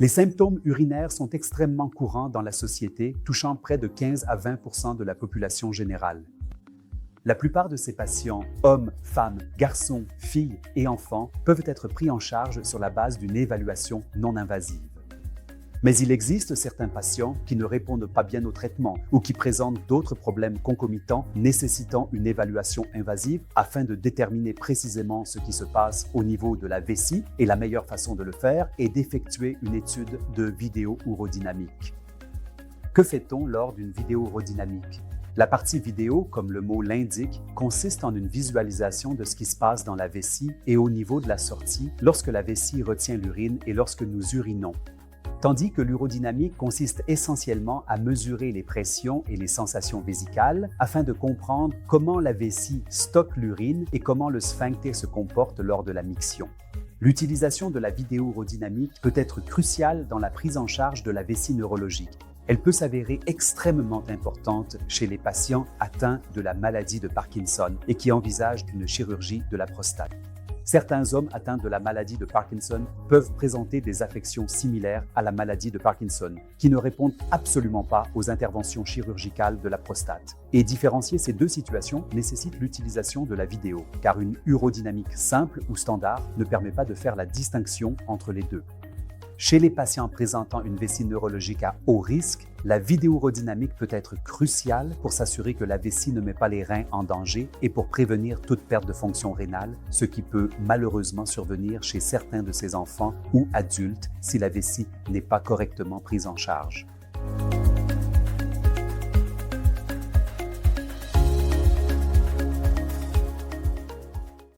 Les symptômes urinaires sont extrêmement courants dans la société, touchant près de 15 à 20% de la population générale. La plupart de ces patients, hommes, femmes, garçons, filles et enfants, peuvent être pris en charge sur la base d'une évaluation non invasive. Mais il existe certains patients qui ne répondent pas bien au traitement ou qui présentent d'autres problèmes concomitants nécessitant une évaluation invasive afin de déterminer précisément ce qui se passe au niveau de la vessie, et la meilleure façon de le faire est d'effectuer une étude de vidéo-urodynamique. Que fait-on lors d'une vidéo-urodynamique? La partie vidéo, comme le mot l'indique, consiste en une visualisation de ce qui se passe dans la vessie et au niveau de la sortie lorsque la vessie retient l'urine et lorsque nous urinons. Tandis que l'urodynamique consiste essentiellement à mesurer les pressions et les sensations vésicales afin de comprendre comment la vessie stocke l'urine et comment le sphincter se comporte lors de la miction. L'utilisation de la vidéo-urodynamique peut être cruciale dans la prise en charge de la vessie neurologique. Elle peut s'avérer extrêmement importante chez les patients atteints de la maladie de Parkinson et qui envisagent une chirurgie de la prostate. Certains hommes atteints de la maladie de Parkinson peuvent présenter des affections similaires à la maladie de Parkinson, qui ne répondent absolument pas aux interventions chirurgicales de la prostate. Et différencier ces deux situations nécessite l'utilisation de la vidéo, car une urodynamique simple ou standard ne permet pas de faire la distinction entre les deux. Chez les patients présentant une vessie neurologique à haut risque, la vidéo-urodynamique peut être cruciale pour s'assurer que la vessie ne met pas les reins en danger et pour prévenir toute perte de fonction rénale, ce qui peut malheureusement survenir chez certains de ces enfants ou adultes si la vessie n'est pas correctement prise en charge.